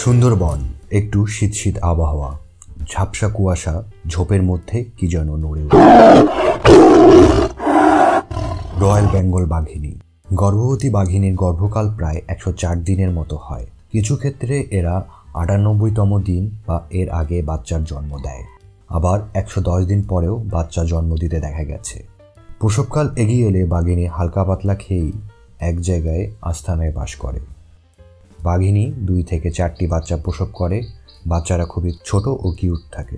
সুন্দরবন একটু শীত শীত আবহাওয়া, ঝাপসা কুয়াশা, ঝোপের মধ্যে কি যেন নড়ে ওঠে। রয়্যাল বেঙ্গল বাঘিনী। গর্ভবতী বাঘিনীর গর্ভকাল প্রায় 104 দিনের মতো হয়। কিছু ক্ষেত্রে এরা 98তম দিন বা এর আগে বাচ্চার জন্ম দেয়, আবার 110 দিন পরেও বাচ্চা জন্ম দিতে দেখা গেছে। প্রসবকাল এগিয়ে এলে বাঘিনী হালকা পাতলা খেয়েই এক জায়গায় আস্তানায় বাস করে। বাঘিনী 2 থেকে 4টি বাচ্চা প্রসব করে। বাচ্চারা খুবই ছোট ও কিউট থাকে।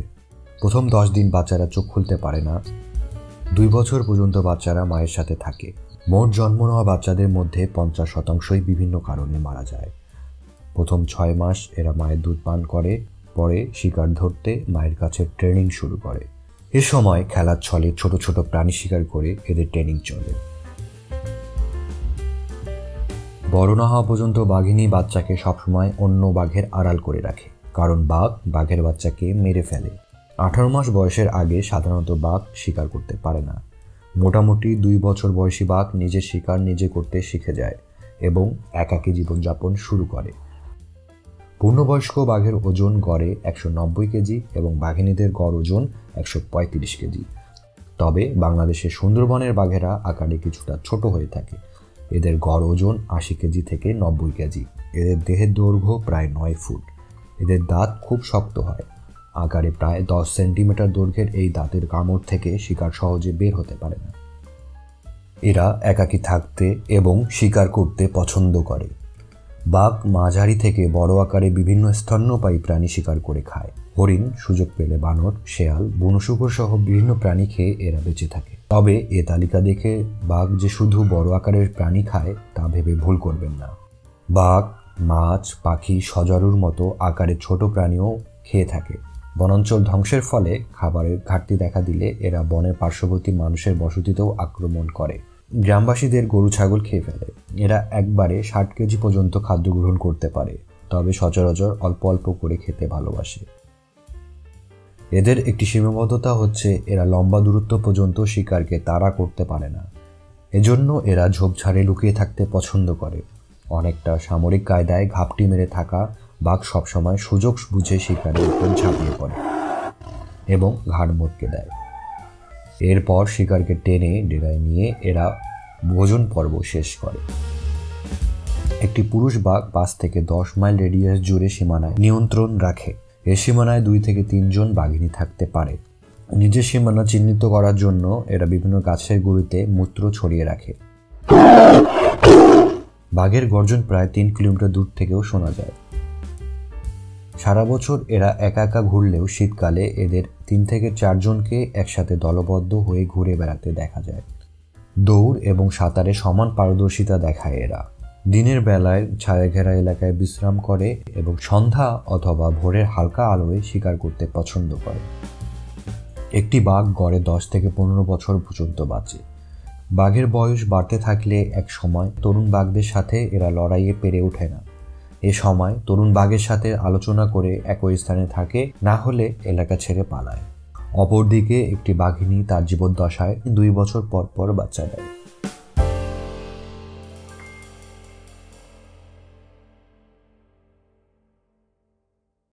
প্রথম 10 দিন বাচ্চারা চোখ খুলতে পারে না। 2 বছর পর্যন্ত বাচ্চারা মায়ের সাথে থাকে। মোট জন্ম নেওয়া বাচ্চাদের মধ্যে 50%ই বিভিন্ন কারণে মারা যায়। প্রথম 6 মাস এরা মায়ের দুধ পান করে, পরে শিকার ধরতে মায়ের কাছে ট্রেনিং শুরু করে। এ সময় খেলার ছলে ছোট ছোট প্রাণী শিকার করে এদের ট্রেনিং চলে। বড় না হওয়া পর্যন্ত বাঘিনী বাচ্চাকে সবসময় অন্য বাঘের আড়াল করে রাখে, কারণ বাঘ বাঘের বাচ্চাকে মেরে ফেলে। 18 মাস বয়সের আগে সাধারণত বাঘ শিকার করতে পারে না। মোটামুটি 2 বছর বয়সী বাঘ নিজের শিকার নিজে করতে শিখে যায় এবং একাকী জীবনযাপন শুরু করে। পূর্ণবয়স্ক বাঘের ওজন গড়ে 190 কেজি এবং বাঘিনীদের গড় ওজন 135 কেজি। তবে বাংলাদেশের সুন্দরবনের বাঘেরা আকারে কিছুটা ছোট হয়ে থাকে। এদের গড় ওজন 80 কেজি থেকে 90 কেজি। এদের দেহের দৈর্ঘ্য প্রায় 9 ফুট। এদের দাঁত খুব শক্ত হয়। আকারে প্রায় 10 সেন্টিমিটার দৈর্ঘ্যের এই দাঁতের কামড় থেকে শিকার সহজে বের হতে পারে না। এরা একাকী থাকতে এবং শিকার করতে পছন্দ করে। বাঘ মাঝারি থেকে বড় আকারে বিভিন্ন স্তন্যপায়ী প্রাণী শিকার করে খায়। হরিণ, সুযোগ পেলে বানর, শেয়াল, বন শুকর সহ বিভিন্ন প্রাণী খেয়ে এরা বেঁচে থাকে। তবে এ তালিকা দেখে বাঘ যে শুধু বড় আকারের প্রাণী খায় তা ভেবে ভুল করবেন না। বাঘ মাছ, পাখি, সজারুর মতো আকারে ছোট প্রাণীও খেয়ে থাকে। বনাঞ্চল ধ্বংসের ফলে খাবারের ঘাটতি দেখা দিলে এরা বনের পার্শ্ববর্তী মানুষের বসতিতেও আক্রমণ করে। গ্রামবাসীদের গরু ছাগল খেয়ে ফেলে। এরা একবারে 60 কেজি পর্যন্ত খাদ্য গ্রহণ করতে পারে, তবে সচরাচর অল্প অল্প করে খেতে ভালোবাসে। এদের একটি সীমাবদ্ধতা হচ্ছে এরা লম্বা দূরত্ব পর্যন্ত শিকারকে তাড়া করতে পারে না। এজন্য এরা ঝোপঝাড়ে লুকিয়ে থাকতে পছন্দ করে। অনেকটা সামরিক কায়দায় ঘাপটি মেরে থাকা বাঘ সবসময় সুযোগ বুঝে শিকারের উপর ঝাঁপিয়ে পড়ে এবং ঘাড় মটকে দেয়। এরপর শিকারকে টেনে ডেরায় নিয়ে এরা ভোজন পর্ব শেষ করে। একটি পুরুষ বাঘ 5 থেকে 10 মাইল রেডিয়াস জুড়ে সীমানায় নিয়ন্ত্রণ রাখে। এ সীমানায় 2 থেকে 3 জন বাঘিনী থাকতে পারে। নিজের সীমানা চিহ্নিত করার জন্য এরা বিভিন্ন গাছের গুঁড়িতে মূত্র ছড়িয়ে রাখে। বাঘের গর্জন প্রায় 3 কিলোমিটার দূর থেকেও শোনা যায়। সারা বছর এরা একা একা ঘুরলেও শীতকালে এদের 3 থেকে 4 জনকে একসাথে দলবদ্ধ হয়ে ঘুরে বেড়াতে দেখা যায়। দৌড় এবং সাঁতারে সমান পারদর্শিতা দেখায় এরা। দিনের বেলায় ছায়াঘেরা এলাকায় বিশ্রাম করে এবং সন্ধ্যা অথবা ভোরের হালকা আলোয় শিকার করতে পছন্দ করে। একটি বাঘ গড়ে 10 থেকে 15 বছর পর্যন্ত বাঁচে। বাঘের বয়স বাড়তে থাকলে এক সময় তরুণ বাঘদের সাথে এরা লড়াইয়ে পেরে ওঠে না। এ সময় তরুণ বাঘের সাথে আলোচনা করে একই স্থানে থাকে, না হলে এলাকা ছেড়ে পালায়। অপরদিকে একটি বাঘিনী তার জীবদ্দশায় 2 বছর পর পর বাচ্চা দেয়।